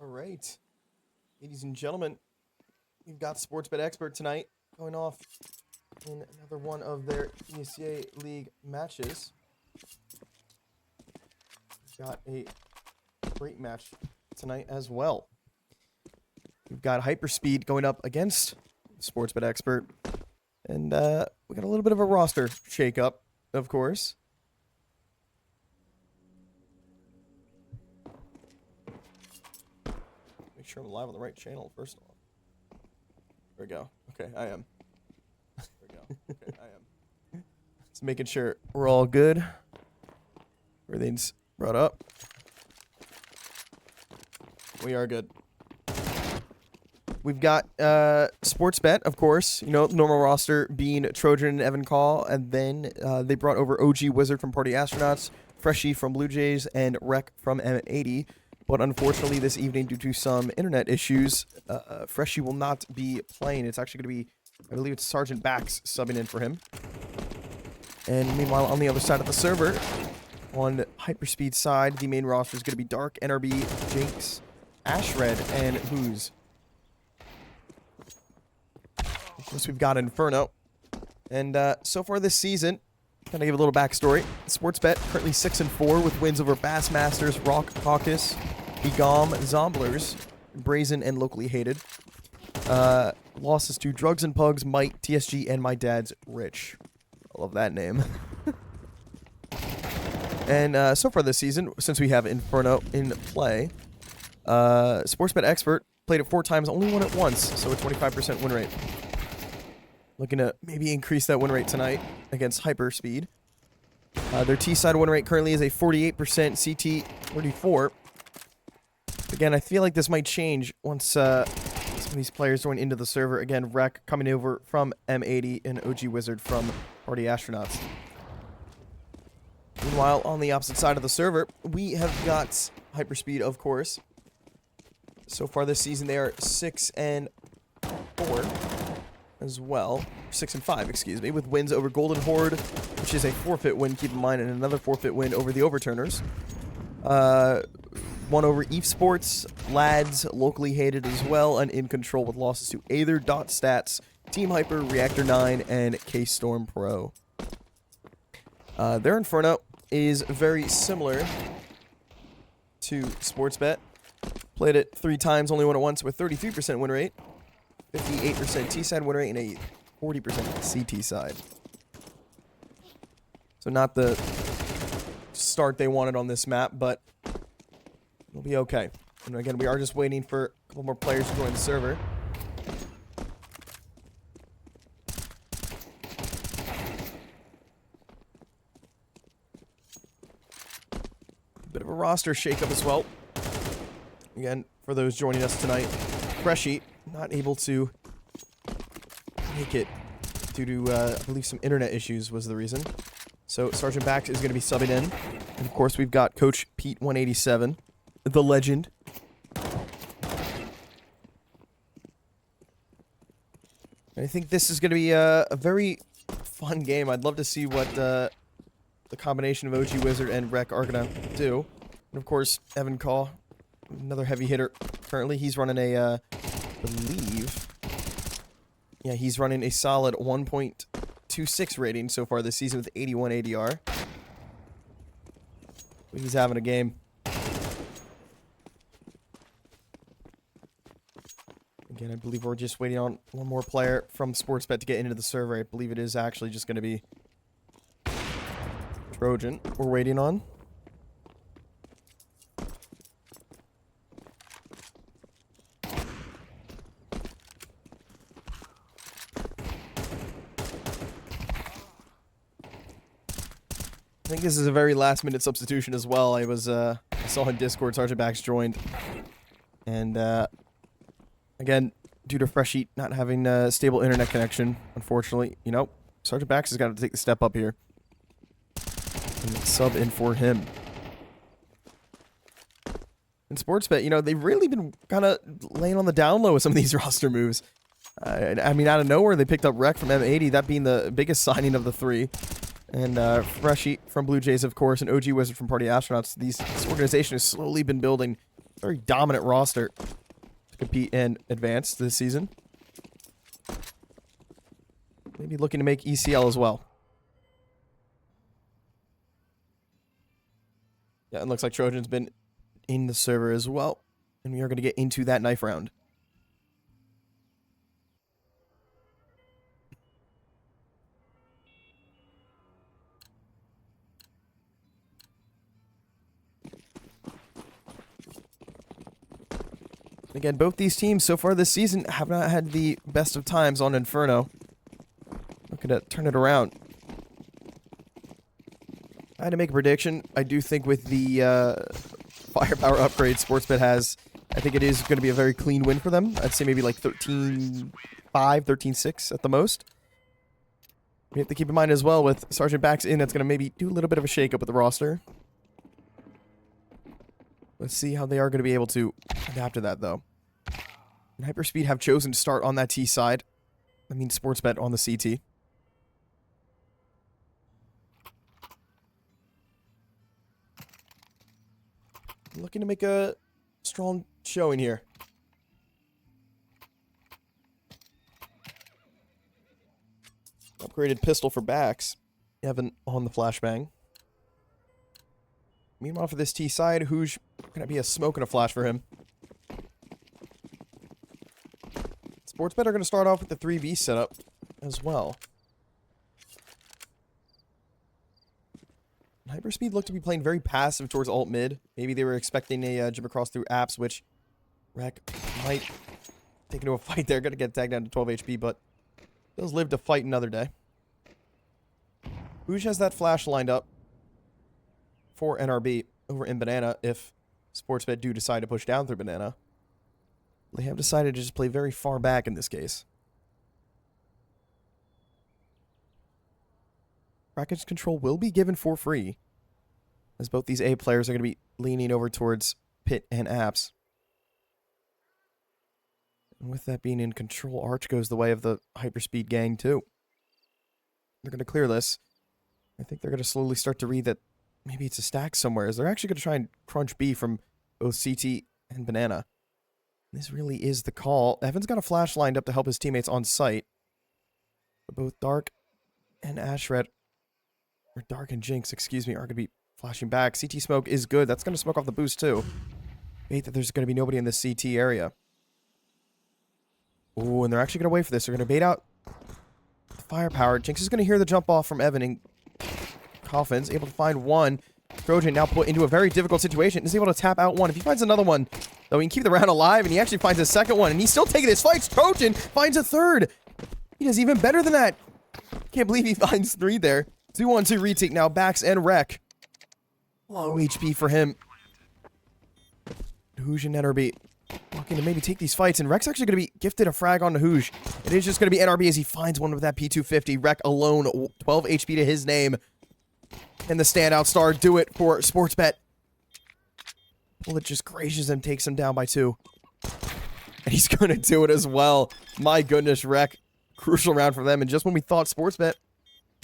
All right, ladies and gentlemen, we've got SportsBetExpert tonight going off in another one of their ESEA League matches. We've got a great match tonight as well. We've got HyperSpeed going up against SportsBetExpert, and we got a little bit of a roster shakeup, of course. Make sure I'm live on the right channel, first of all. There we go. Okay, I am. There we go. Okay, I am. Just making sure we're all good. Everything's brought up. We are good. We've got SportsBet, of course. You know, normal roster being Trojan and Evan Call, and then they brought over OG Wizard from Party Astronauts, Freshie from Blue Jays, and Rec from M80. But unfortunately, this evening, due to some internet issues, Freshie will not be playing. It's actually going to be, I believe it's Sergeant Bax subbing in for him. And meanwhile, on the other side of the server, on HyperSpeed side, the main roster is going to be Dark, NRB, Jinx, Ashred, and Who's. Of course, we've got Inferno. And so far this season, kind of give a little backstory. SportsBet currently 6-4 with wins over Bassmasters, Rock Caucus, Begom, Zomblers, Brazen, and Locally Hated. Losses to Drugs and Pugs, Might, TSG, and My Dad's Rich. I love that name. And so far this season, since we have Inferno in play, SportsBetExpert played it 4 times, only won it once, so a 25% win rate. Looking to maybe increase that win rate tonight against HyperSpeed. Their T-side win rate currently is a 48%, CT 34. Again, I feel like this might change once some of these players join into the server. Again, Rec coming over from M80 and OG Wizard from Party Astronauts. Meanwhile, on the opposite side of the server, we have got HyperSpeed, of course. So far this season, they are 6-4 as well. 6-5, excuse me, with wins over Golden Horde, which is a forfeit win, keep in mind, and another forfeit win over the Overturners. One over Eve Sports, Lads, Locally Hated as well, and In Control with losses to Aether, Dot Stats, Team Hyper, Reactor 9, and K-Storm Pro. Their Inferno is very similar to SportsBet. Played it 3 times, only won it once, with 33% win rate, 58% T-side win rate, and a 40% CT side. So not the start they wanted on this map, but it'll be okay. And again, we are just waiting for a couple more players to join the server. Bit of a roster shakeup as well. Again, for those joining us tonight, Freshie not able to make it due to, I believe, some internet issues was the reason. So Sergeant Bax is going to be subbing in. And of course, we've got Coach Pete 187, the legend. And I think this is going to be a very fun game. I'd love to see what the combination of OG Wizard and Rec are going to do. And of course, Evan Caw, another heavy hitter. Currently, he's running a, I believe, yeah, he's running a solid 1.26 rating so far this season with 81 ADR. He's having a game. Again, I believe we're just waiting on one more player from SportsBet to get into the server. I believe it is actually just going to be Trojan we're waiting on. I think this is a very last-minute substitution as well. I saw in Discord Sergeant Bax joined, and again, due to Freshie not having a stable internet connection, unfortunately, you know, Sergeant Bax has got to take the step up here and sub in for him. In SportsBet, you know, they've really been kind of laying on the down low with some of these roster moves. I mean, out of nowhere, they picked up Rec from M80, that being the biggest signing of the 3. And Freshie from Blue Jays, of course, and OG Wizard from Party Astronauts. This organization has slowly been building very dominant roster to compete and advance this season. Maybe looking to make ECL as well. Yeah, it looks like Trojan's been in the server as well. And we are going to get into that knife round. Again, both these teams so far this season have not had the best of times on Inferno. Looking to turn it around. I had to make a prediction. I do think with the firepower upgrade SportsBet has, I think it is going to be a very clean win for them. I'd say maybe like 13-5, 13-6 at the most. We have to keep in mind as well with Sergeant Bax in, that's going to maybe do a little bit of a shakeup with the roster. Let's see how they are going to be able to adapt to that, though. And HyperSpeed have chosen to start on that T side. I mean, SportsBet on the CT. Looking to make a strong showing here. Upgraded pistol for Bax. Evan on the flashbang. Meanwhile, for this T side, who's gonna be a smoke and a flash for him? SportsBet are gonna start off with the 3B setup as well. HyperSpeed looked to be playing very passive towards alt mid. Maybe they were expecting a jump across through apps, which Rek might take into a fight there. Gonna get tagged down to 12 HP, but does live to fight another day. Hoosh has that flash lined up for NRB over in Banana if SportsBet do decide to push down through Banana. They have decided to just play very far back in this case. Brackets control will be given for free, as both these A players are going to be leaning over towards Pit and Apps. And with that being in control, Arch goes the way of the HyperSpeed gang too. They're going to clear this. I think they're going to slowly start to read that maybe it's a stack somewhere, as they're actually going to try and crunch B from both CT and Banana. This really is the call. Evan's got a flash lined up to help his teammates on site. But both Dark and Ashred, or Dark and Jinx, excuse me, are going to be flashing back. CT smoke is good. That's going to smoke off the boost too. Bait that there's going to be nobody in the CT area. Ooh, and they're actually going to wait for this. They're going to bait out the firepower. Jinx is going to hear the jump off from Evan, and Coffin's able to find one. Trojan now put into a very difficult situation. Is able to tap out one. If he finds another one, though, he can keep the round alive, and he actually finds a second one, and he's still taking his fights. Trojan finds a third. He does even better than that. Can't believe he finds three there. 2-1-2 retake now. Bax and Rek. Low HP for him. Hoosh and NRB looking to maybe take these fights, and Rek's actually going to be gifted a frag on the Hoosh. It is just going to be NRB as he finds one with that P250. Rek alone, 12 HP to his name. And the standout star do it for SportsBet. Bullet just grazes him, takes him down by 2. And he's going to do it as well. My goodness, Rek. Crucial round for them. And just when we thought SportsBet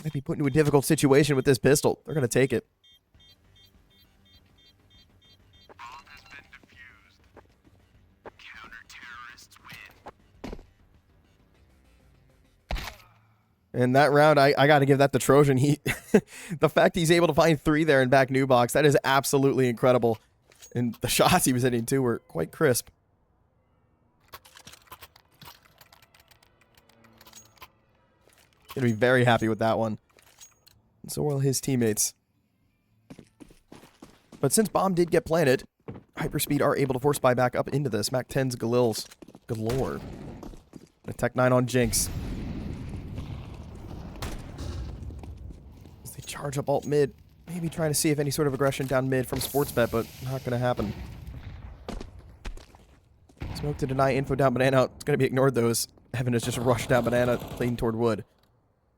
might be put into a difficult situation with this pistol, they're going to take it. And that round, I got to give that to Trojan. The fact he's able to find 3 there in back new box, that is absolutely incredible. And the shots he was hitting, too, were quite crisp. Gonna be very happy with that one. And so will his teammates. But since bomb did get planted, HyperSpeed are able to force buy back up into this. Mac 10's galore. A Tech 9 on Jinx. Charge up alt mid. Maybe trying to see if any sort of aggression down mid from SportsBet, but not going to happen. Smoke to deny info down Banana. It's going to be ignored, though, as Evan has just rushed down Banana, playing toward wood.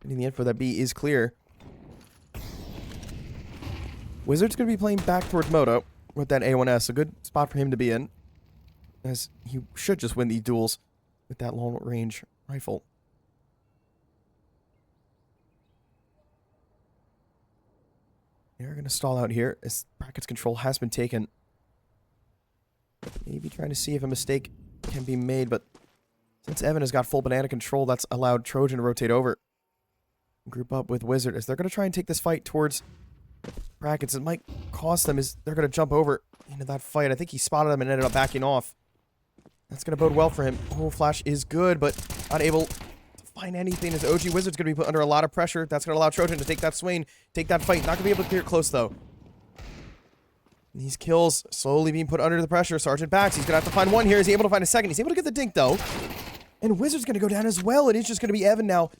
Getting the info that B is clear. Wizard's going to be playing back towards Moto with that A1S. A good spot for him to be in, as he should just win these duels with that long-range rifle. They're going to stall out here as brackets control has been taken. Maybe trying to see if a mistake can be made, but since Evan has got full banana control, that's allowed Trojan to rotate over. Group up with Wizard as they're going to try and take this fight towards brackets. It might cost them as they're going to jump over into that fight. I think he spotted them and ended up backing off. That's going to bode well for him. Oh, Flash is good, but not able to find anything as OG Wizard's going to be put under a lot of pressure. That's going to allow Trojan to take that swing, take that fight. Not going to be able to clear it close, though. These kills slowly being put under the pressure. Sergeant backs. He's going to have to find one here. Is he able to find a second? He's able to get the dink, though. And Wizard's going to go down as well. It is just going to be Evan now.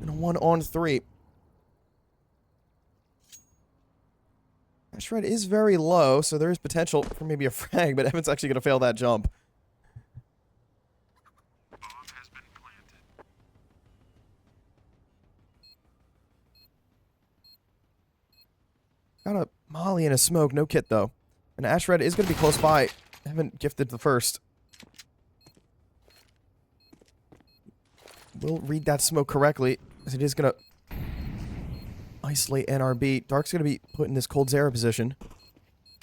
And a 1-on-3. That shred is very low, so there is potential for maybe a frag, but Evan's actually going to fail that jump. Got a molly and a smoke, no kit though. And Ash Red is going to be close by. Haven't gifted the first. We'll read that smoke correctly, as it is going to isolate NRB. Dark's going to be put in this cold Zera position.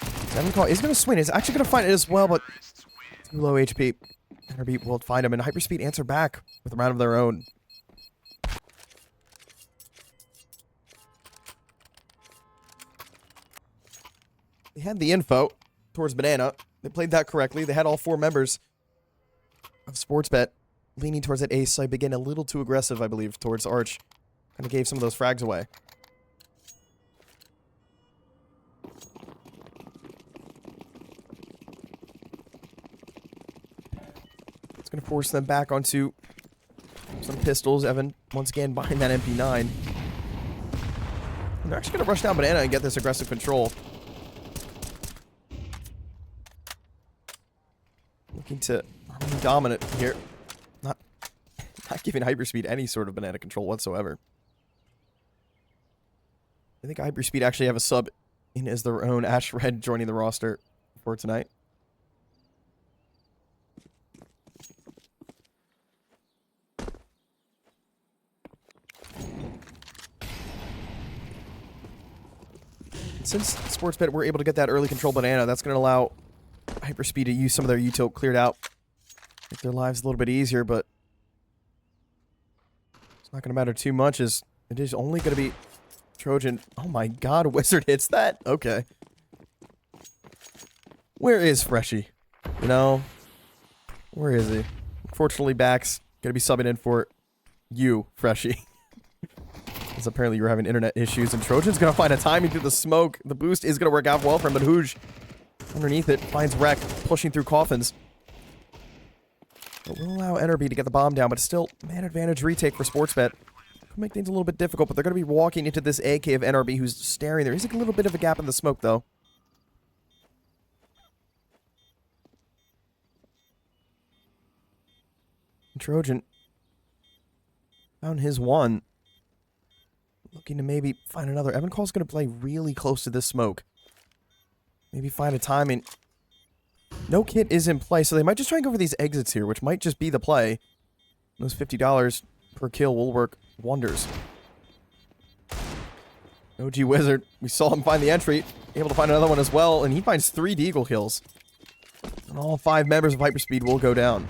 Seven call is going to swing. It's actually going to find it as well, but too low HP. NRB will find him, and HyperSpeed answer back with a round of their own. They had the info towards Banana. They played that correctly. They had all 4 members of SportsBet leaning towards that ace side, but getting a little too aggressive, I believe, towards Arch. Kind of gave some of those frags away. It's going to force them back onto some pistols. Evan, once again, behind that MP9. And they're actually going to rush down Banana and get this aggressive control. Looking to remain dominant here. Not giving HyperSpeed any sort of banana control whatsoever. I think HyperSpeed actually have a sub in as their own. Ash Red joining the roster for tonight. Since SportsBet were able to get that early control banana, that's going to allow HyperSpeed to use some of their util cleared out. Make their lives a little bit easier, but it's not going to matter too much as it is only going to be Trojan. Oh my god, Wizard hits that? Okay. Where is Freshie? You know? Where is he? Unfortunately, Bax going to be subbing in for you, Freshie. Because apparently you're having internet issues, and Trojan's going to find a timing through the smoke. The boost is going to work out well for him, but Hooge underneath it finds Wreck pushing through coffins. But we'll allow NRB to get the bomb down, but it's still man advantage retake for SportsBet. Could make things a little bit difficult, but they're going to be walking into this AK of NRB who's staring there. He's like a little bit of a gap in the smoke, though. And Trojan found his one. Looking to maybe find another. Evan Call's going to play really close to this smoke. Maybe find a timing. No kit is in play, so they might just try and go for these exits here, which might just be the play. Those $50 per kill will work wonders. OG Wizard, we saw him find the entry, able to find another one as well, and he finds 3 Deagle kills. And all 5 members of HyperSpeed will go down.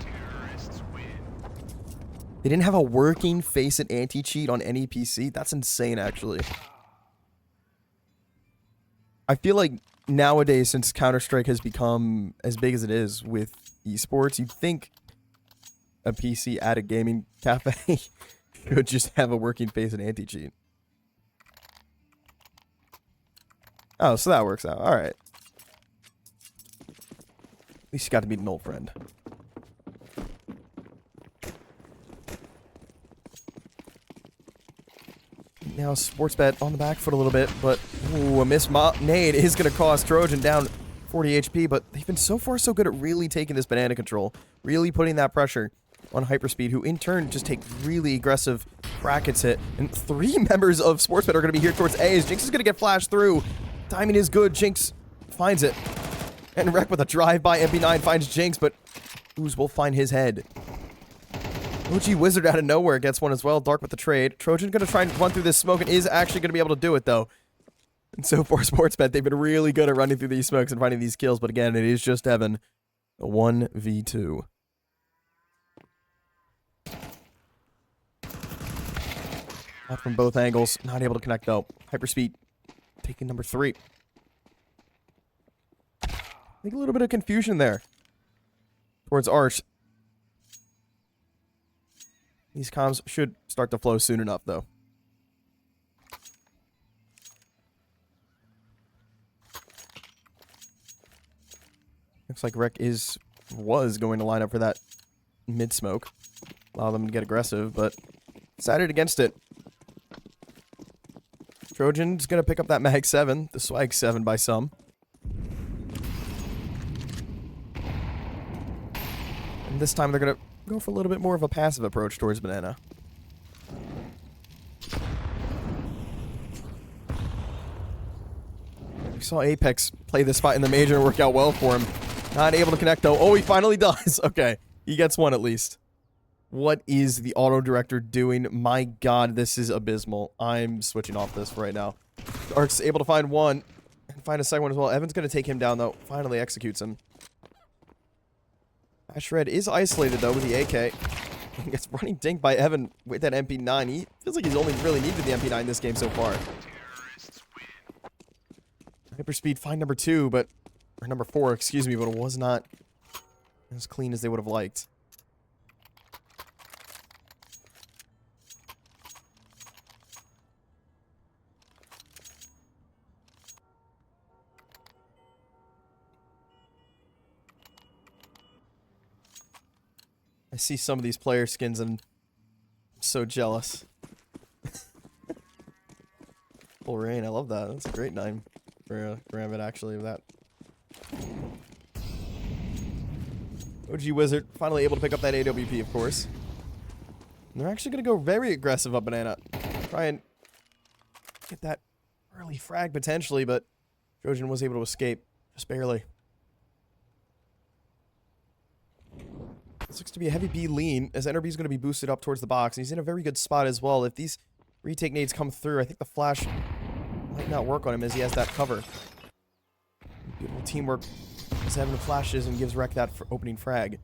They didn't have a working face-it anti-cheat on any PC. That's insane, actually. I feel like nowadays, since Counter-Strike has become as big as it is with esports, you'd think a PC at a gaming cafe should just have a working face-it anti-cheat. Oh, so that works out. Alright. At least you got to meet an old friend. Now SportsBet on the back foot a little bit, but ooh, a missed nade is going to cost Trojan down 40 HP, but they've been so far so good at really taking this banana control, really putting that pressure on HyperSpeed, who in turn just take really aggressive brackets hit. And 3 members of SportsBet are going to be here towards A as Jinx is going to get flashed through. Timing is good. Jinx finds it. And Wreck with a drive-by MP9 finds Jinx, but Ooze will find his head. OG Wizard out of nowhere gets one as well. Dark with the trade. Trojan going to try and run through this smoke and is actually going to be able to do it, though. And so for SportsBet, they've been really good at running through these smokes and finding these kills. But again, it is just Evan. A 1v2. Not from both angles. Not able to connect, though. HyperSpeed taking number 3. I think a little bit of confusion there towards Arch. These comms should start to flow soon enough, though. Looks like Rek was going to line up for that mid-smoke. Allow them to get aggressive, but decided against it. Trojan's going to pick up that Mag 7, the Swag 7 by some. And this time they're going to go for a little bit more of a passive approach towards Banana. We saw Apex play this spot in the major and work out well for him. Not able to connect, though. Oh, he finally does. Okay, he gets one at least. What is the auto director doing? My god, this is abysmal. I'm switching off this right now. Ark's able to find one and find a second one as well. Evan's going to take him down, though. Finally executes him. Ashred is isolated, though, with the AK. He gets running dinked by Evan with that MP9. He feels like he's only really needed the MP9 this game so far. HyperSpeed find number 2, but... Or number 4, excuse me, but it was not as clean as they would have liked. I see some of these player skins and I'm so jealous. Full Rain, I love that. That's a great name for Gambit, actually, with that. OG Wizard finally able to pick up that AWP, of course. And they're actually going to go very aggressive up Banana. Try and get that early frag potentially, but Trojan was able to escape. Just barely. This looks to be a heavy B lean, as NRB is going to be boosted up towards the box. And he's in a very good spot as well. If these retake nades come through, I think the flash might not work on him as he has that cover. Beautiful teamwork as Evan flashes and gives Rek that opening frag.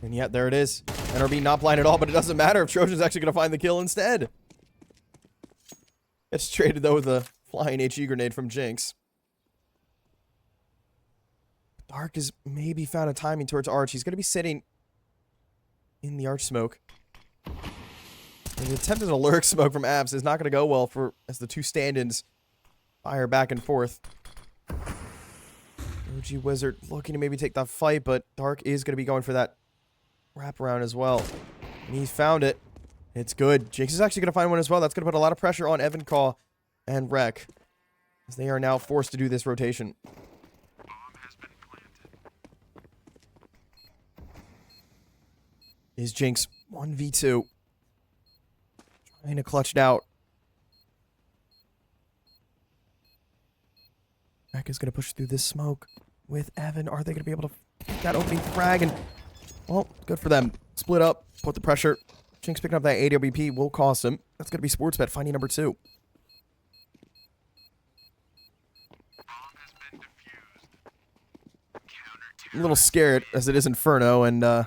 And yet, there it is. NRB not blind at all, but it doesn't matter if Trojan's actually going to find the kill instead. It's traded, though, with a flying HE grenade from Jinx. Dark has maybe found a timing towards Arch. He's going to be sitting in the Arch smoke. And the attempted a lurk smoke from Abs is not going to go well for as the two stand-ins fire back and forth. OG Wizard looking to maybe take that fight, but Dark is going to be going for that wraparound as well. And he's found it. It's good. Jinx is actually going to find one as well. That's going to put a lot of pressure on Evan Caw and Rek, as they are now forced to do this rotation. Is Jinx 1v2. Trying to clutch it out. Rek is going to push through this smoke with Evan. Are they going to be able to get that opening frag? And, well, good for them. Split up. Put the pressure. Jinx picking up that AWP will cost him. That's going to be SportsBet finding number 2. I'm a little scared as it is Inferno, and I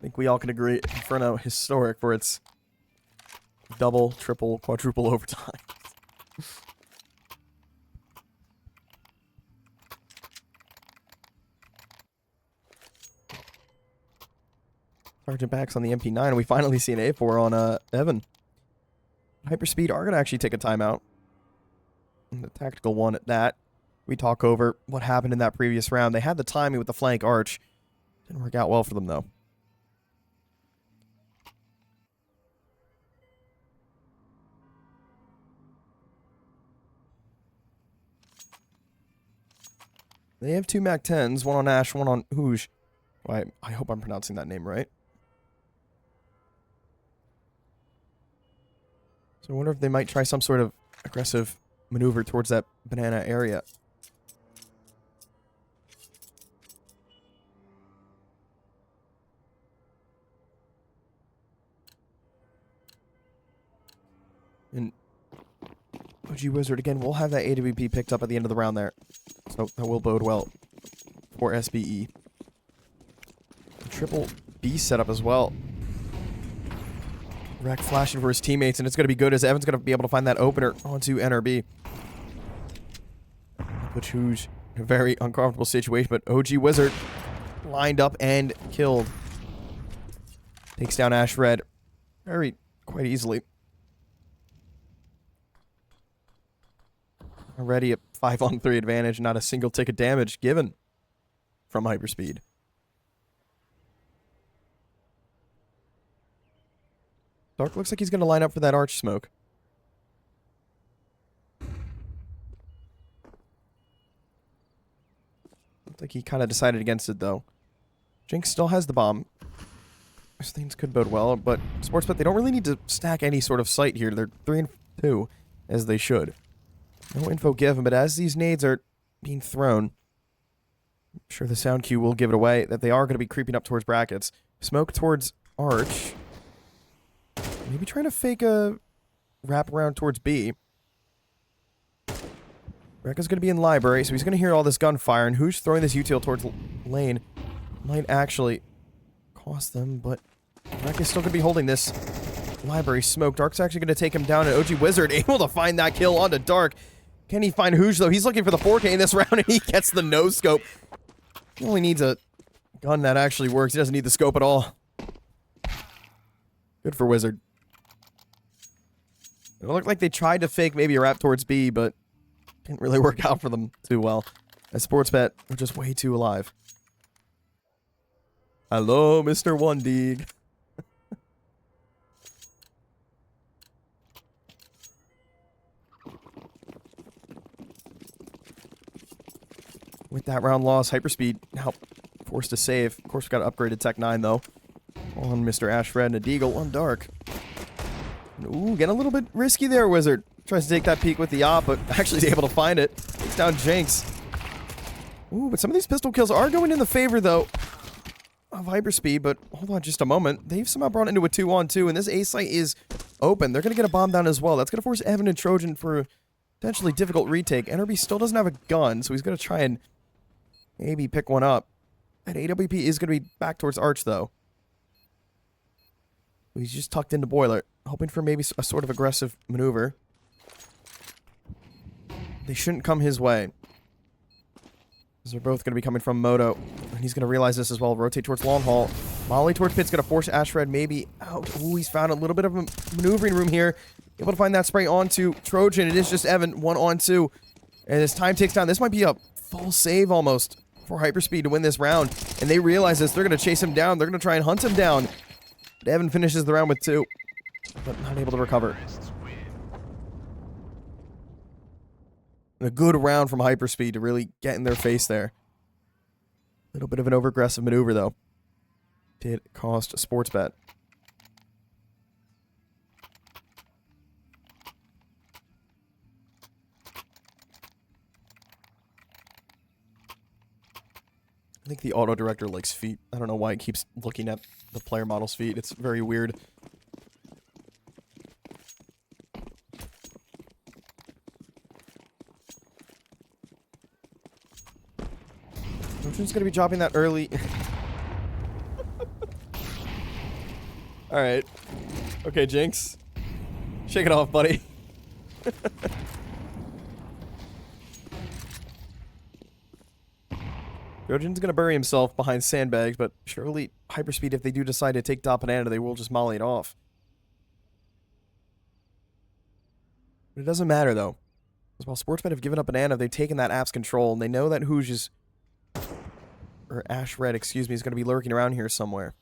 think we all can agree Inferno historic for its double, triple, quadruple overtime. Sergeant backs on the MP9, and we finally see an A4 on Evan. HyperSpeed are going to actually take a timeout. And the tactical one at that. We talk over what happened in that previous round. They had the timing with the flank arch. Didn't work out well for them, though. They have 2 MAC-10s, one on Ash, one on Hooge. Well, I hope I'm pronouncing that name right. So I wonder if they might try some sort of aggressive maneuver towards that banana area. And OG Wizard, again, we'll have that AWP picked up at the end of the round there. So that will bode well for SBE. Triple B setup as well. Rek flashing for his teammates, and it's going to be good as Evan's going to be able to find that opener onto NRB. Which who's in a very uncomfortable situation, but OG Wizard lined up and killed. Takes down Ash Red quite easily. Already a 5-on-3 advantage, not a single tick of damage given from HyperSpeed. Dark looks like he's going to line up for that arch smoke. Looks like he kind of decided against it, though. Jinx still has the bomb. These things could bode well, but SportsBet, they don't really need to stack any sort of sight here. They're 3-2, as they should. No info given, but as these nades are being thrown, I'm sure the sound cue will give it away that they are going to be creeping up towards brackets. Smoke towards arch. Maybe trying to fake a wrap around towards B. Rekka's going to be in library, so he's going to hear all this gunfire, and who's throwing this util towards lane might actually cost them, but Rekka's still going to be holding this library smoke. Dark's actually going to take him down, and OG Wizard able to find that kill onto Dark. Can he find Hooge, though? He's looking for the 4K in this round, and he gets the no-scope. He only needs a gun that actually works. He doesn't need the scope at all. Good for Wizard. It looked like they tried to fake maybe a wrap towards B, but didn't really work out for them too well. As SportsBet, we're just way too alive. Hello, Mr. One Dig. With that round loss, HyperSpeed now forced to save. Of course, we got an upgraded Tech 9, though. On Mr. Ash Red and a Deagle on Dark. Ooh, getting a little bit risky there, Wizard. Tries to take that peek with the op, but actually is able to find it. Takes down Jinx. Ooh, but some of these pistol kills are going in the favor, though, of HyperSpeed. But hold on just a moment. They've somehow brought it into a 2-on-2, and this A site is open. They're going to get a bomb down as well. That's going to force Evan and Trojan for a potentially difficult retake. NRB still doesn't have a gun, so he's going to try and maybe pick one up. And AWP is going to be back towards Arch, though. He's just tucked into Boiler, hoping for maybe a sort of aggressive maneuver. They shouldn't come his way, because they're both going to be coming from Moto. And he's going to realize this as well. Rotate towards Long Haul. Molly towards Pit's going to force Ash Red maybe out. Ooh, he's found a little bit of a maneuvering room here. Able to find that spray onto Trojan. It is just Evan, 1-on-2. And as time ticks down, this might be a full save almost for HyperSpeed to win this round. And they realize this. They're going to chase him down. They're going to try and hunt him down. But Evan finishes the round with 2, but not able to recover. And a good round from HyperSpeed to really get in their face there. A little bit of an over-aggressive maneuver, though. Did cost SportsBet. I think the auto director likes feet. I don't know why it keeps looking at the player model's feet. It's very weird. Trojan's gonna be dropping that early. Alright. Okay, Jinx. Shake it off, buddy. Trojan's gonna bury himself behind sandbags, but surely HyperSpeed, if they do decide to take top banana, they will just molly it off. But it doesn't matter, though. Because while SportsBet have given up banana, they've taken that app's control, and they know that Hooge is... or Ash Red, excuse me, is going to be lurking around here somewhere.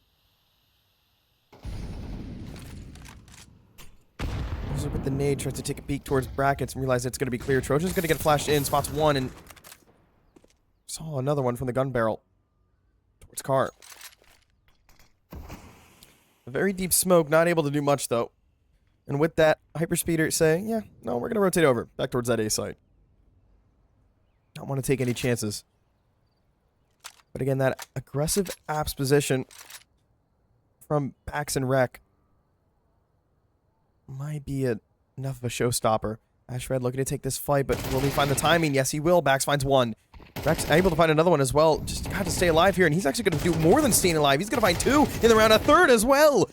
Wizard with the nade tries to take a peek towards brackets and realize it's going to be clear. Trojan's going to get flashed in, spots one, and... saw another one from the gun barrel towards car. A very deep smoke, not able to do much, though. And with that, HyperSpeeder saying, yeah, no, we're going to rotate over back towards that A site. Don't want to take any chances. But again, that aggressive apps position from Pax and Rek might be a enough of a showstopper. Ashred looking to take this fight, but will he find the timing? Yes, he will. Bax finds one. Rex able to find another one as well. Just got to stay alive here, and he's actually going to do more than staying alive. He's going to find two in the round, a third as well.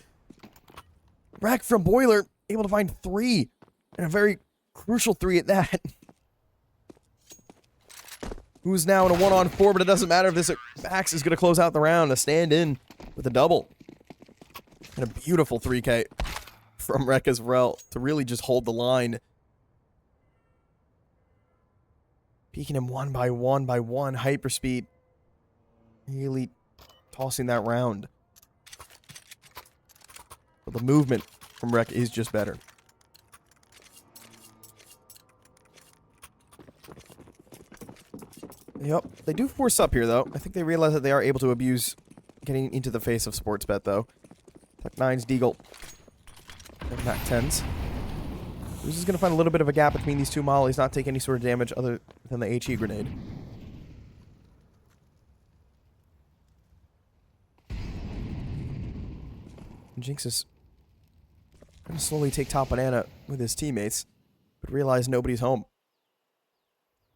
Rex from Boiler able to find three, and a very crucial three at that. Who's now in a 1-on-4, but it doesn't matter if this Bax is going to close out the round. A stand-in with a double. And a beautiful 3K from Rek as well to really just hold the line. Peeking him one by one, HyperSpeed. Really tossing that round. But the movement from Rek is just better. Yep, they do force up here, though. I think they realize that they are able to abuse getting into the face of SportsBet, though. Tech 9's Deagle. And Mac 10s. Who's just going to find a little bit of a gap between these two mollies, not take any sort of damage other than the HE grenade. And Jinx is going to slowly take top banana with his teammates, but realize nobody's home.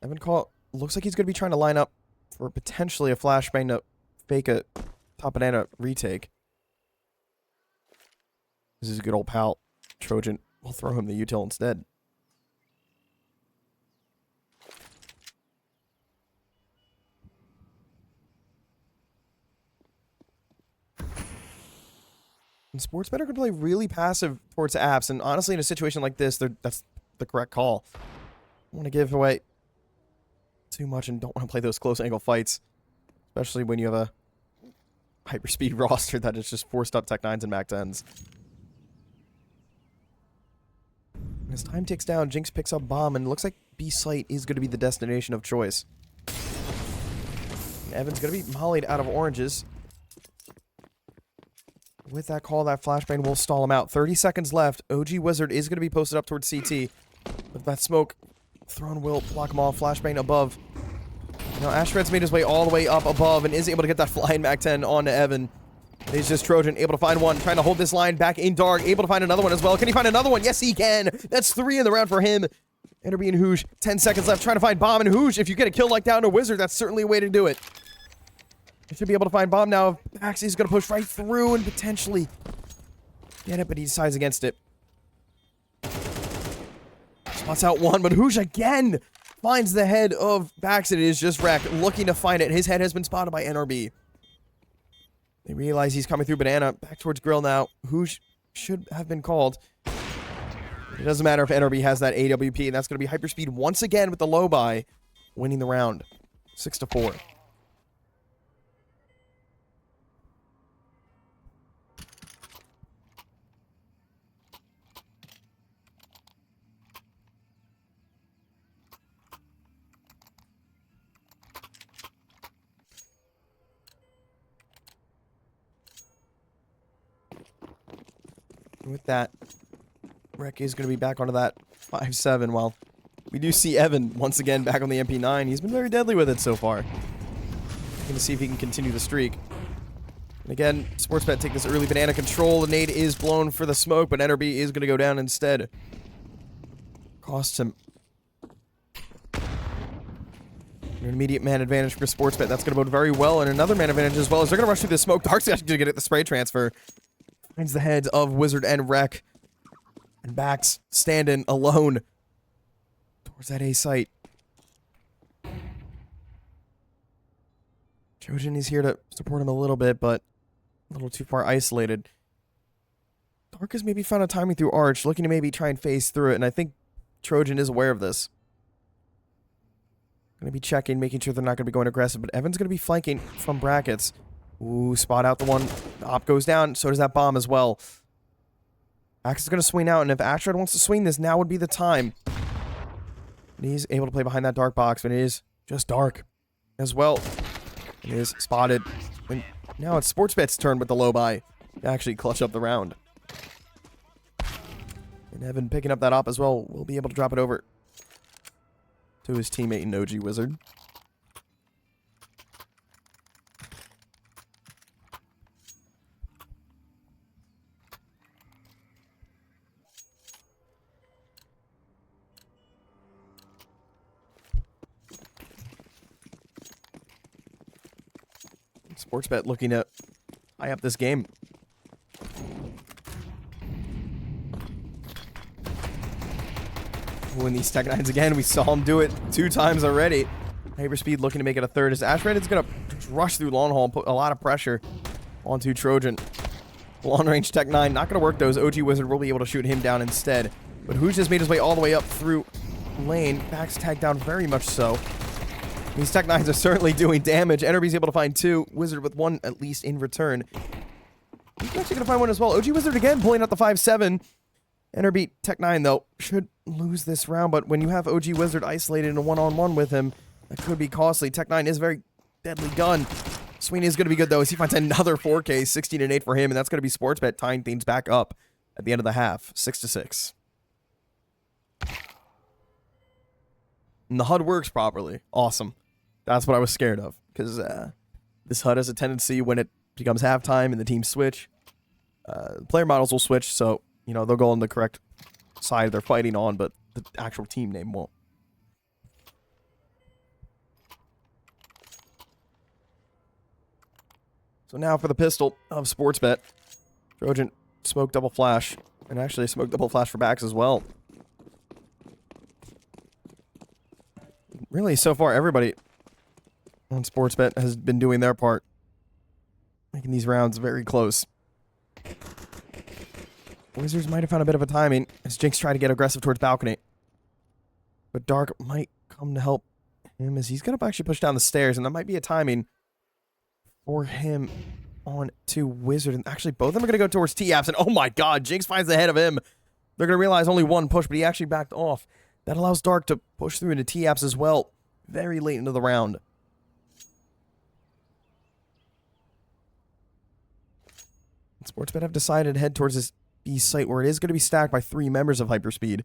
Evan Call looks like he's going to be trying to line up for potentially a flashbang to fake a top banana retake. This is a good old pal. Trojan will throw him the util instead. And SportsBet are going to play really passive towards apps, and honestly, in a situation like this, that's the correct call. I don't want to give away too much and don't want to play those close angle fights, especially when you have a HyperSpeed roster that is just forced up Tech 9s and Mac 10s. As time ticks down, Jinx picks up bomb, and it looks like B site is going to be the destination of choice. And Evan's going to be mollied out of oranges. With that call, that flashbang will stall him out. 30 seconds left. OG Wizard is going to be posted up towards CT. With that smoke, Throne will block him off. Flashbang above. Now, Ashred's made his way all the way up above and is able to get that flying Mac 10 onto Evan. He's just Trojan, able to find one, trying to hold this line back in dark, able to find another one as well. Can he find another one? Yes, he can. That's 3 in the round for him. Enderby and Hoosh, 10 seconds left, trying to find Bomb. And Hoosh, if you get a kill like that on a Wizard, that's certainly a way to do it. He should be able to find Bomb now. Baxi's going to push right through and potentially get it, but he decides against it. Spots out one, but Hoosh again finds the head of Bax. It is just Rek looking to find it. His head has been spotted by NRB. They realize he's coming through banana. Back towards Grill now. Hoosh should have been called. It doesn't matter if NRB has that AWP, and that's going to be HyperSpeed once again with the low buy, winning the round. 6-4. With that, Rek is going to be back onto that 5-7, while we do see Evan once again back on the MP9. He's been very deadly with it so far. Going to see if he can continue the streak. And again, SportsBet take this early banana control. The nade is blown for the smoke, but NRB is going to go down instead. Costs him an immediate man advantage for SportsBet. That's going to bode very well, and another man advantage as well as they're going to rush through the smoke. Dark's actually going to get at the spray transfer. Finds the heads of Wizard and Rek. And Bax standing alone towards that A site. Trojan is here to support him a little bit, but a little too far isolated. Dark has maybe found a timing through Arch, looking to maybe try and phase through it, and I think Trojan is aware of this. Going to be checking, making sure they're not going to be going aggressive, but Evan's going to be flanking from brackets. Ooh, spot out the one. The op goes down. So does that bomb as well. Axe is going to swing out, and if Ashred wants to swing this, now would be the time. And he's able to play behind that dark box, but it is just dark as well. It is spotted. And now it's SportsBet's turn with the low buy to actually clutch up the round. And Evan picking up that op as well will be able to drop it over to his teammate in OG Wizard. SportsBet looking to tie up this game. Win these Tech 9s again. We saw him do it 2 times already. HyperSpeed looking to make it a third. As Ashred is going to rush through long haul and put a lot of pressure onto Trojan. Long range Tech 9 not going to work, though. OG Wizard will be able to shoot him down instead. But Hoosh has made his way all the way up through lane. Back's tagged down very much so. These Tech 9s are certainly doing damage. Enerby's able to find 2. Wizard with 1 at least in return. He's actually going to find 1 as well. OG Wizard again pulling out the 5-7. Enerby Tech 9, though, should lose this round. But when you have OG Wizard isolated in a one-on-one with him, that could be costly. Tech 9 is a very deadly gun. Sweeney is going to be good, though, as he finds another 4K, 16-8 for him. And that's going to be SportsBet tying things back up at the end of the half, 6-6. And the HUD works properly. Awesome. That's what I was scared of. Because this HUD has a tendency when it becomes halftime and the teams switch. Player models will switch, so, you know, they'll go on the correct side they're fighting on, but the actual team name won't. So now for the pistol of SportsBet. Trojan smoke double flash. And actually smoke double flash for backs as well. Really, so far, everybody on SportsBet has been doing their part. Making these rounds very close. Wizards might have found a bit of a timing as Jinx tried to get aggressive towards balcony. But Dark might come to help him as he's going to actually push down the stairs. And that might be a timing for him on to Wizard. And actually, both of them are going to go towards T-Apps. And oh my god, Jinx finds the head of him. They're going to realize only 1 push, but he actually backed off. That allows Dark to push through into T-Apps as well. Very late into the round. SportsBet have decided to head towards this B site where it is going to be stacked by 3 members of HyperSpeed.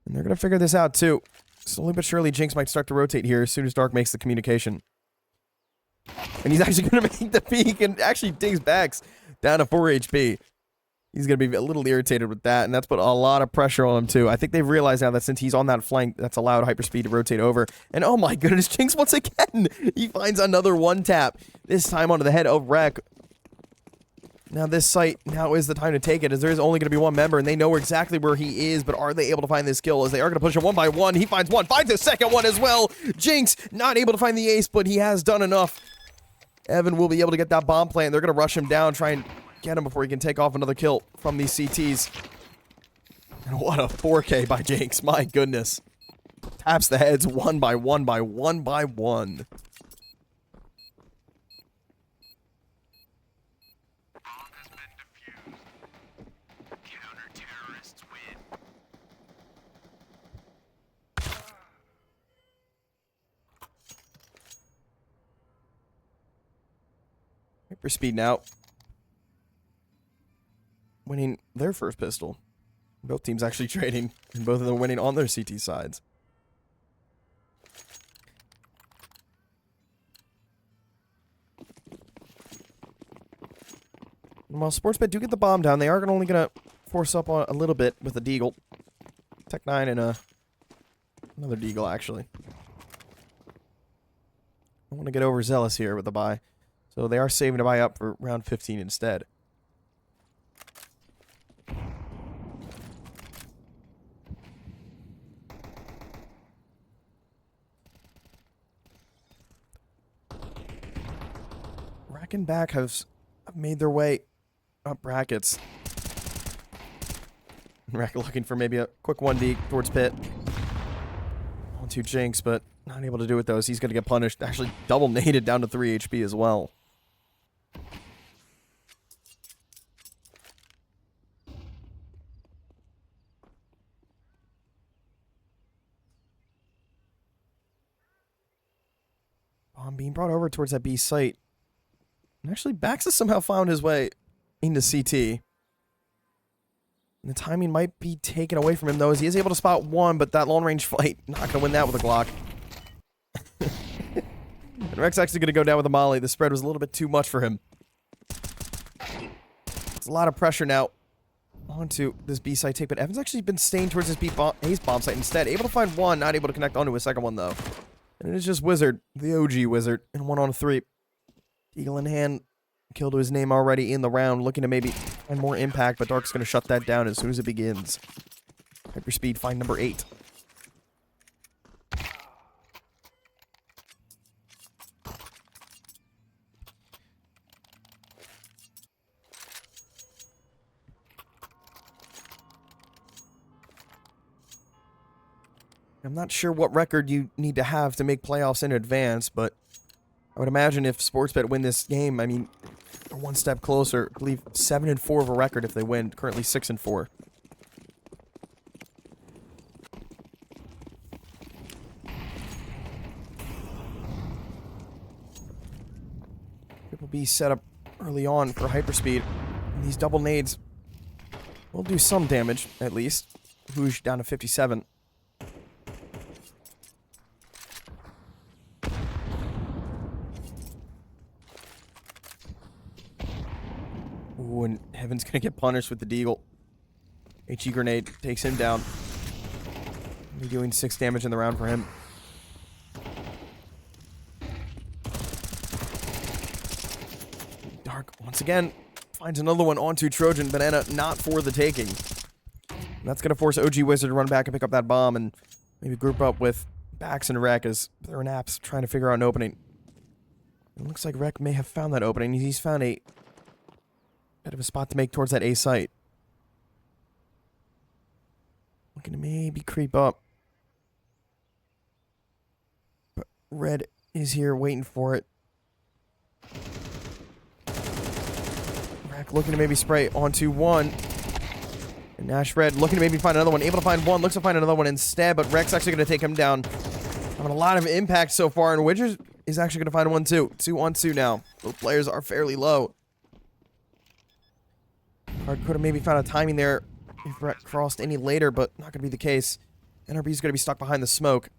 And they're going to figure this out too. Slowly but surely, Jinx might start to rotate here as soon as Dark makes the communication. And he's actually going to make the peek and actually digs backs down to 4 HP. He's going to be a little irritated with that, and that's put a lot of pressure on him too. I think they've realized now that since he's on that flank, that's allowed HyperSpeed to rotate over. And oh my goodness, Jinx once again! He finds another 1-tap, this time onto the head of Wreck. Now this site, now is the time to take it, as there is only going to be 1 member, and they know exactly where he is, but are they able to find this kill? As they are going to push him 1 by 1. He finds 1, finds a second one as well! Jinx, not able to find the ace, but he has done enough. Evan will be able to get that bomb plant. They're going to rush him down, try and get him before he can take off another kill from these CTs. And what a 4K by Jinx, my goodness. Taps the heads 1 by 1 by 1 by 1. HyperSpeed now winning their first pistol. Both teams actually trading, and both of them winning on their CT sides. And while SportsBet do get the bomb down, they are only going to force up on a little bit with a Deagle. Tech 9 and another Deagle, actually. I want to get overzealous here with the buy. So they are saving to buy up for round 15 instead. Rack and Back have made their way up brackets. Rack looking for maybe a quick 1D towards Pit. Onto Jinx, but not able to do it though, as he's going to get punished. Actually double naded down to 3 HP as well. Bomb being brought over towards that B site. And actually, Bax has somehow found his way into CT. And the timing might be taken away from him, though, as he is able to spot 1, but that long-range fight, not going to win that with a Glock. And Rex actually going to go down with a Molly. The spread was a little bit too much for him. It's a lot of pressure now onto this B site take, but Evan's actually been staying towards his ace bomb site instead. Able to find 1, not able to connect onto his second one, though. And it is just Wizard, the OG Wizard, in 1-on-3. Eagle in hand. Kill to his name already in the round. Looking to maybe find more impact, but Dark's going to shut that down as soon as it begins. HyperSpeed find number 8. I'm not sure what record you need to have to make playoffs in advance, but I would imagine if SportsBet win this game, I mean, they're one step closer. I believe 7-4 of a record if they win. Currently 6-4. Triple B set up early on for HyperSpeed. And these double nades will do some damage, at least. Hoosh down to 57. Ooh, and Heaven's gonna get punished with the deagle. HE grenade takes him down. Only doing 6 damage in the round for him. Dark, once again, finds another one onto Trojan. Banana not for the taking. And that's gonna force OG Wizard to run back and pick up that bomb and maybe group up with Bax and Rek as they're in apps trying to figure out an opening. It looks like Rek may have found that opening. He's found a bit of a spot to make towards that A site. Looking to maybe creep up. But Red is here waiting for it. Rack looking to maybe spray onto one. And Nash Red looking to maybe find another one. Able to find one. Looks to find another one instead. But Rek's actually going to take him down. Having a lot of impact so far. And Widgers is actually going to find one too. 2-on-2 now. Both players are fairly low. Hard could have maybe found a timing there if Rek crossed any later, but not going to be the case. NRB is going to be stuck behind the smoke.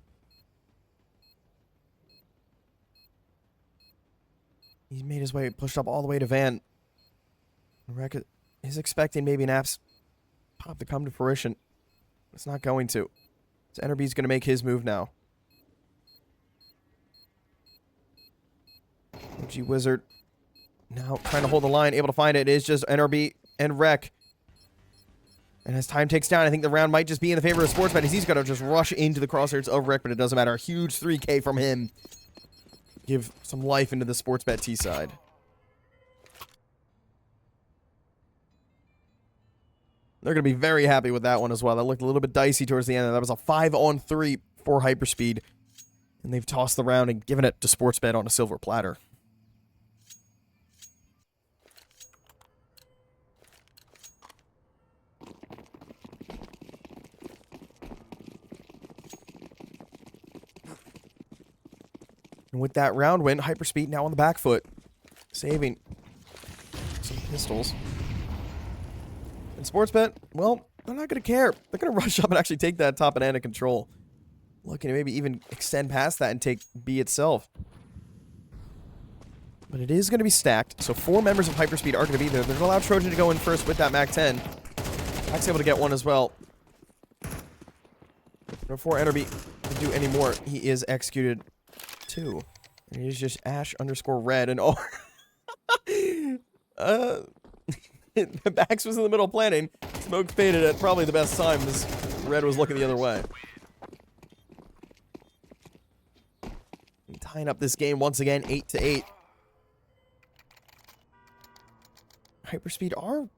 He's made his way, pushed up all the way to Van. Rek is expecting maybe an apps pop to come to fruition. It's not going to. So NRB is going to make his move now. OG Wizard now trying to hold the line, able to find it. It is just NRB and Rek. And as time ticks down, I think the round might just be in the favor of SportsBet as he's going to just rush into the crosshairs of Rek, but it doesn't matter. A huge 3K from him. Give some life into the SportsBet T side. They're going to be very happy with that one as well. That looked a little bit dicey towards the end. That was a 5-on-3 for HyperSpeed. And they've tossed the round and given it to SportsBet on a silver platter. And with that round win, HyperSpeed now on the back foot. Saving some pistols. And SportsBet, well, they're not going to care. They're going to rush up and actually take that top and end of control. Looking to maybe even extend past that and take B itself. But it is going to be stacked. So 4 members of HyperSpeed are going to be there. They're going to allow Trojan to go in first with that MAC-10. Mac's able to get one as well. Before NRB can do any more, he is executed 2. And it is just Ash_Red and oh. Bax was in the middle planning. Smoke faded at probably the best time as Red was looking the other way. And tying up this game once again, 8-8. HyperSpeed are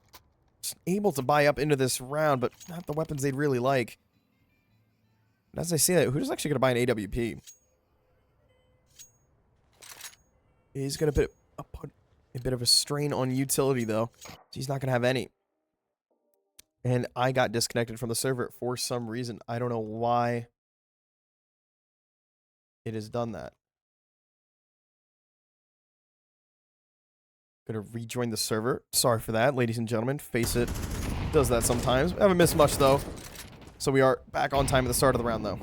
able to buy up into this round, but not the weapons they'd really like. And as I say that, who's actually going to buy an AWP? He's going to put a bit of a strain on utility, though. He's not going to have any. And I got disconnected from the server for some reason. I don't know why it has done that. Going to rejoin the server. Sorry for that, ladies and gentlemen. Face it. Does that sometimes. I haven't missed much, though. So we are back on time at the start of the round, though.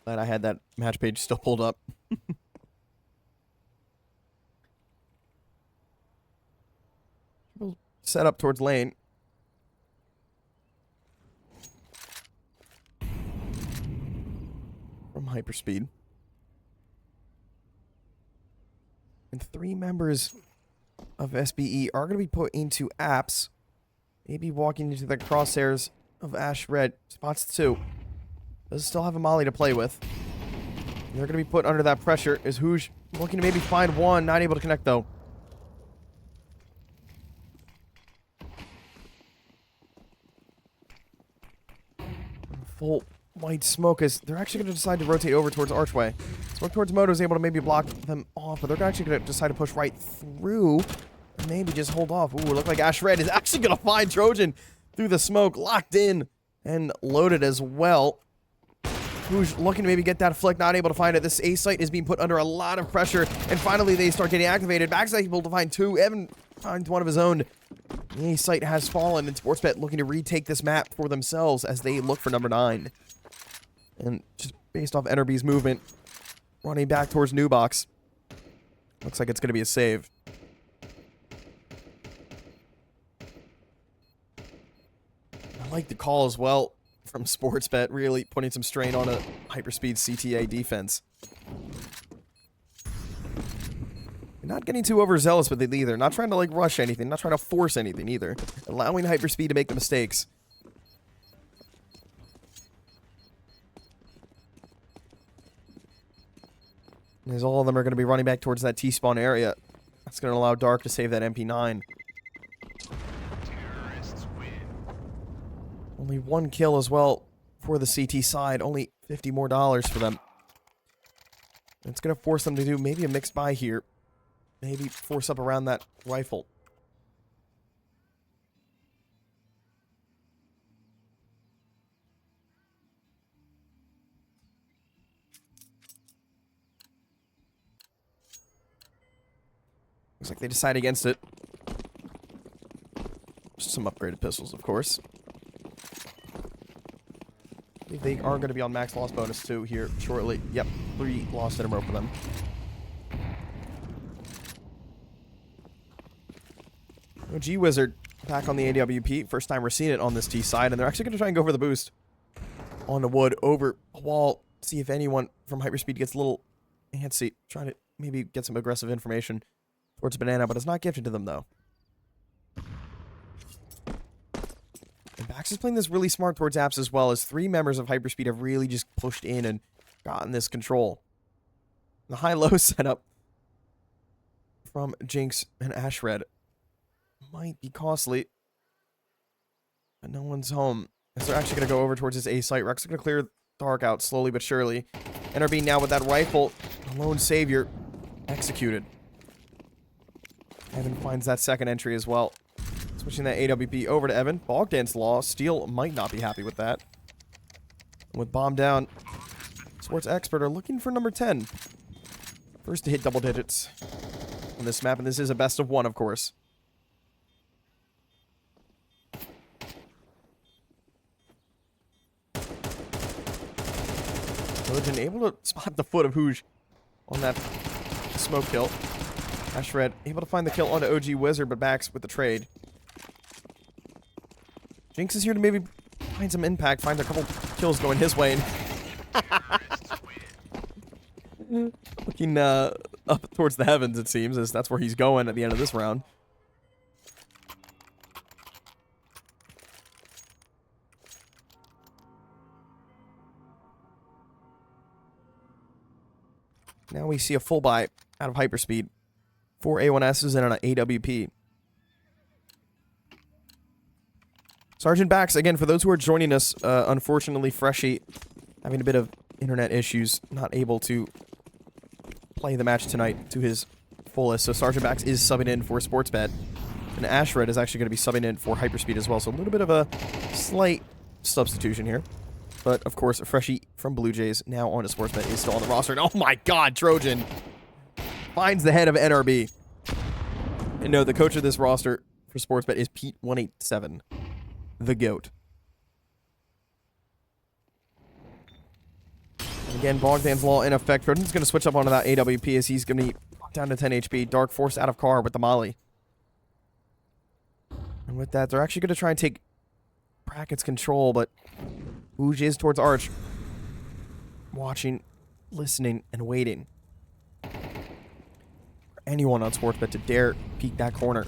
Glad I had that match page still pulled up. We'll set up towards lane. from HyperSpeed. And 3 members of SBE are going to be put into apps. Maybe walking into the crosshairs of Ash Red. Spots 2. Does still have a molly to play with. They're going to be put under that pressure. Is Hooge looking to maybe find one? Not able to connect, though. Full white smoke as they're actually going to decide to rotate over towards Archway. Smoke towards Moto is able to maybe block them off, but they're actually going to decide to push right through. And maybe just hold off. Ooh, it looked like Ash Red is actually going to find Trojan through the smoke. Locked in and loaded as well. Who's looking to maybe get that flick, not able to find it. This A site is being put under a lot of pressure, and finally they start getting activated. Back's able to find 2. Evan finds one of his own. The A site has fallen, and SportsBet looking to retake this map for themselves as they look for number 9. And just based off NRB's movement, running back towards New Box. Looks like it's going to be a save. I like the call as well from SportsBet, really putting some strain on a HyperSpeed CTA defense. Not getting too overzealous with it either. Not trying to like rush anything. Not trying to force anything either. Allowing HyperSpeed to make the mistakes. As all of them are going to be running back towards that T-spawn area. That's going to allow Dark to save that MP9. Only 1 kill as well for the CT side. Only $50 more for them. It's going to force them to do maybe a mixed buy here. Maybe force up around that rifle. Looks like they decide against it. Just some upgraded pistols, of course. I think they are going to be on max loss bonus too here shortly. Yep, 3 lost in a row for them. OG Wizard back on the AWP. First time we're seeing it on this T side, and they're actually going to try and go for the boost on the wood over a wall. See if anyone from HyperSpeed gets a little antsy. Trying to maybe get some aggressive information towards Banana, but it's not gifted to them though. And Bax is playing this really smart towards apps as well, as 3 members of HyperSpeed have really just pushed in and gotten this control. The high-low setup from Jinx and Ashred might be costly, but no one's home. As they're actually going to go over towards his A site. Rex is going to clear Dark out slowly but surely. NRB now with that rifle, the lone savior, executed. Evan finds that second entry as well. Switching that AWP over to Evan. Bogdan's Law. Steel might not be happy with that. With bomb down, SportsExpert are looking for number 10. First to hit double digits on this map, and this is a best of 1, of course. Religion able to spot the foot of Hooge on that smoke kill. Ashred able to find the kill onto OG Wizard, but Bax with the trade. Jinx is here to maybe find some impact, find a couple kills going his way. Looking up towards the heavens, it seems, as that's where he's going at the end of this round. Now we see a full buy out of HyperSpeed. 4 A1Ss and an AWP. Sergeant Bax, again, for those who are joining us, unfortunately, Freshy having a bit of internet issues, not able to play the match tonight to his fullest. So Sergeant Bax is subbing in for SportsBet. And Ashred is actually going to be subbing in for HyperSpeed as well. So a little bit of a slight substitution here. But, of course, Freshy from Blue Jays, now on to SportsBet, is still on the roster. And oh my god, Trojan finds the head of NRB. And no, the coach of this roster for SportsBet is Pete187, the GOAT. And again, Bogdan's Law in effect. Trojan's going to switch up onto that AWP as he's going to be down to 10 HP. Dark forced out of car with the molly. And with that, they're actually going to try and take Brackett's control, but Hooge is towards Arch. watching, listening, and waiting for anyone on SportsBet to dare peek that corner.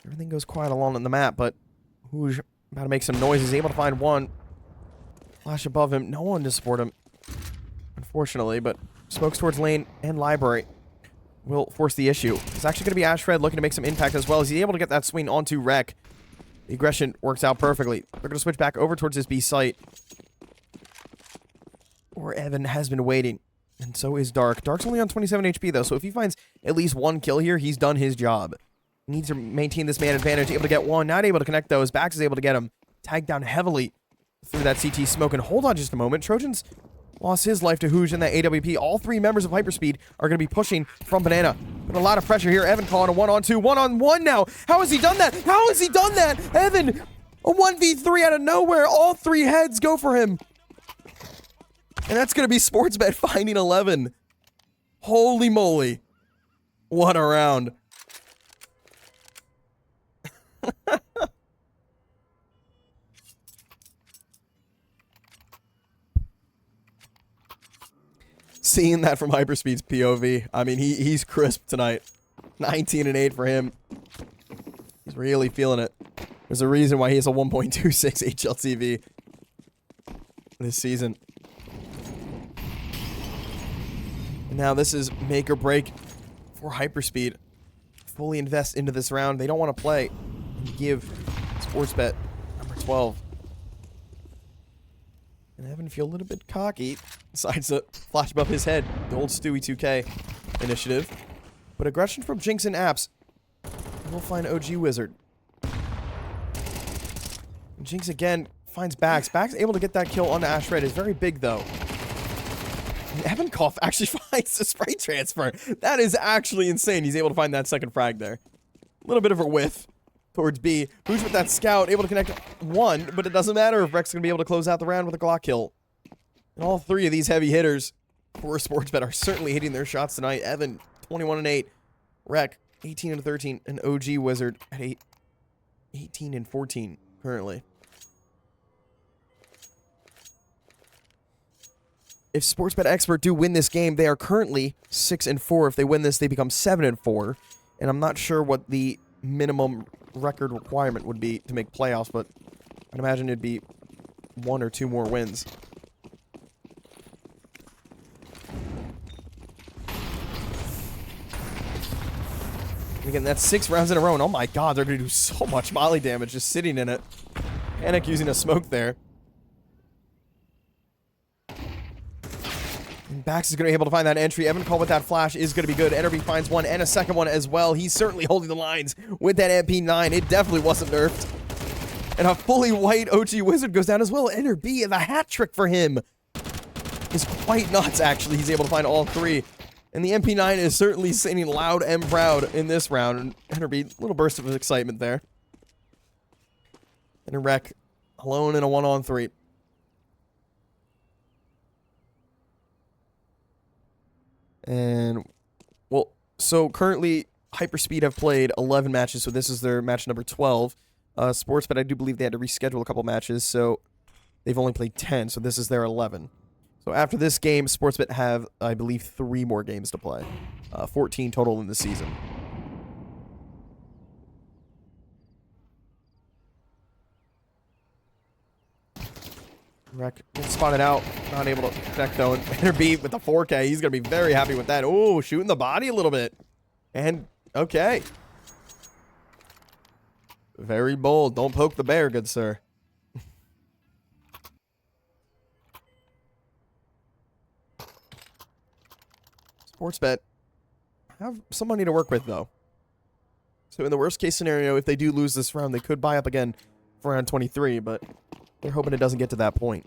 Everything goes quiet along on the map, but who's about to make some noise? He's able to find one. Flash above him. No one to support him, unfortunately, but smokes towards lane and library will force the issue. It's actually going to be Ashred looking to make some impact as well. Is he able to get that swing onto Rek? The aggression works out perfectly. They're going to switch back over towards this B site, where Evan has been waiting, and so is Dark. Dark's only on 27 HP, though, so if he finds at least one kill here, he's done his job. He needs to maintain this man advantage. Able to get one. Not able to connect those. Bax is able to get him. Tagged down heavily through that CT smoke. And hold on just a moment. Trojans lost his life to Hooge in that AWP. All three members of HyperSpeed are going to be pushing from Banana. But a lot of pressure here. Evan calling a 1-on-2. 1-on-1 now. How has he done that? How has he done that? Evan, a 1v3 out of nowhere. All three heads go for him. And that's going to be SportsBet finding 11. Holy moly. What a round. Seeing that from HyperSpeed's POV, I mean, he's crisp tonight. 19-8 for him. He's really feeling it. There's a reason why he has a 1.26 HLTV this season. And now this is make or break for HyperSpeed. Fully invest into this round. They don't want to play and give SportsBet number 12. And Evan feel a little bit cocky. Decides to flash above his head. The old Stewie 2K initiative. But aggression from Jinx and Apps. We'll find OG Wizard. And Jinx again finds Bax. Bax able to get that kill on Ashred is very big though. And Evan Koff actually finds the spray transfer. That is actually insane. He's able to find that second frag there. A little bit of a whiff towards B. Who's with that scout, able to connect one, but it doesn't matter if Rek's going to be able to close out the round with a Glock kill. And all three of these heavy hitters for SportsBet are certainly hitting their shots tonight. Evan, 21-8. Rek, 18-13. And OG Wizard at 18-14 currently. If SportsBetExpert do win this game, they are currently 6-4. If they win this, they become 7-4. And I'm not sure what the minimum record requirement would be to make playoffs, but I'd imagine it'd be 1 or 2 more wins. And again, that's 6 rounds in a row, and oh my god, they're going to do so much molly damage just sitting in it. Panic using a smoke there. And Bax is going to be able to find that entry. Evan Cole with that flash is going to be good. Enerby finds one and a second one as well. He's certainly holding the lines with that MP9. It definitely wasn't nerfed. And a fully white OG Wizard goes down as well. Enerby, the hat trick for him is quite nuts, actually. He's able to find all three. And the MP9 is certainly singing loud and proud in this round. And Enerby, a little burst of excitement there. And a Rek alone in a 1-on-3. And, well, so currently HyperSpeed have played 11 matches, so this is their match number 12. SportsBet, I do believe they had to reschedule a couple matches, so they've only played 10, so this is their 11. So after this game, SportsBet have, I believe, 3 more games to play. 14 total in the season. Rek gets spotted out, not able to connect though. And Enerby with the 4K, he's going to be very happy with that. Oh, shooting the body a little bit. And, okay. Very bold. Don't poke the bear, good sir. SportsBet have some money to work with, though. So in the worst case scenario, if they do lose this round, they could buy up again for round 23, but they're hoping it doesn't get to that point.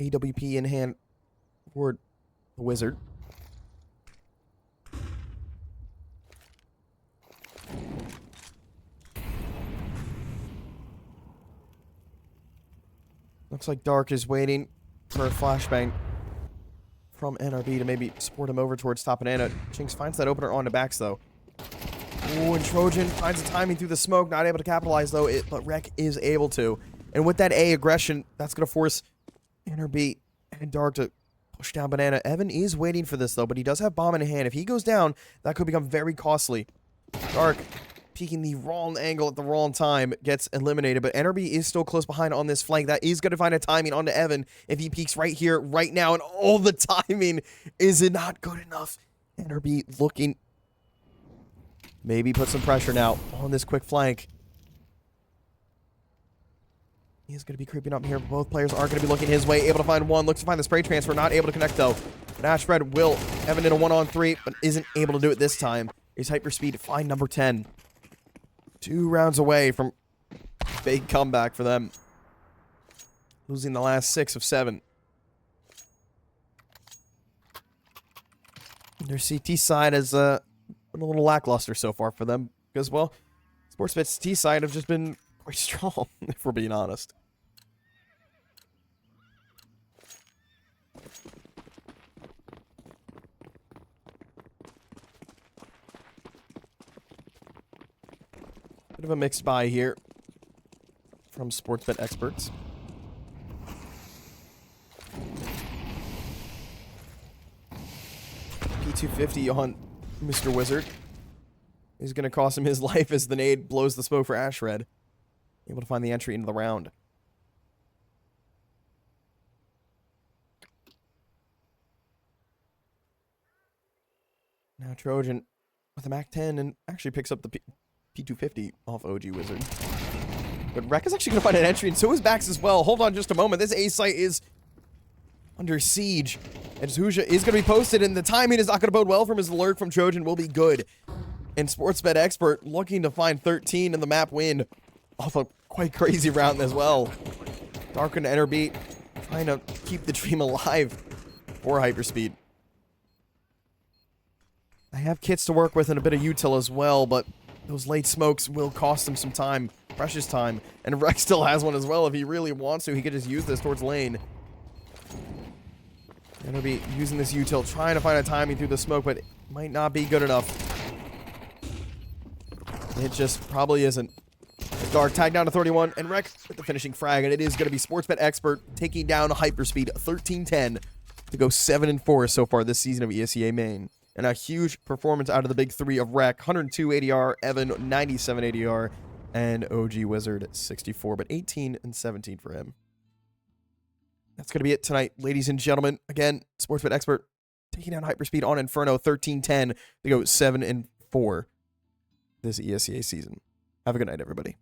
AWP in hand for the Wizard. Looks like Dark is waiting for a flashbang from NRB to maybe support him over towards top banana. Jinx finds that opener on the backs, though. Ooh, and Trojan finds the timing through the smoke. Not able to capitalize, though, but Rek is able to. And with that A aggression, that's going to force NRB and Dark to push down banana. Evan is waiting for this, though, but he does have bomb in hand. If he goes down, that could become very costly. Dark peeking the wrong angle at the wrong time, gets eliminated, but NRB is still close behind on this flank. That is going to find a timing onto Evan if he peeks right here, right now, and all the timing is not good enough. NRB looking, maybe put some pressure now on this quick flank. He's going to be creeping up here. Both players are going to be looking his way, able to find one, looks to find the spray transfer, not able to connect though. But Ashred will, Evan in a 1-on-3, but isn't able to do it this time. Is HyperSpeed find number 10. 2 rounds away from big comeback for them. Losing the last 6 of 7. Their CT side has been a little lackluster so far for them. Because, well, SportsBet's T side have just been quite strong, if we're being honest. Bit of a mixed buy here from SportsBetExpert. P250 on Mr. Wizard is going to cost him his life as the nade blows the smoke for Ashred. Able to find the entry into the round. Now Trojan with a Mac 10 and actually picks up the P250 off OG Wizard. But Rek is actually going to find an entry, and so is Bax as well. Hold on just a moment. This A site is under siege. And Zhuja is going to be posted, and the timing is not going to bode well from his alert from Trojan will be good. And SportsBetExpert looking to find 13 in the map win off a quite crazy round as well. Dark and NRB trying to keep the dream alive for HyperSpeed. They have kits to work with and a bit of util as well, but those late smokes will cost him some time, precious time. And Rek still has one as well. If he really wants to, he could just use this towards lane. And he'll be using this util, trying to find a timing through the smoke, but it might not be good enough. It just probably isn't. Dark tagged down to 31, and Rek with the finishing frag, and it is going to be SportsBetExpert taking down HyperSpeed 13-10 to go 7-4 so far this season of ESEA main. And a huge performance out of the big 3 of Rek. 102 ADR, Evan 97 ADR, and OG Wizard 64, but 18 and 17 for him. That's going to be it tonight, ladies and gentlemen. Again, SportsBetExpert taking down HyperSpeed on Inferno 13-10 to go 7-4 this ESEA season. Have a good night, everybody.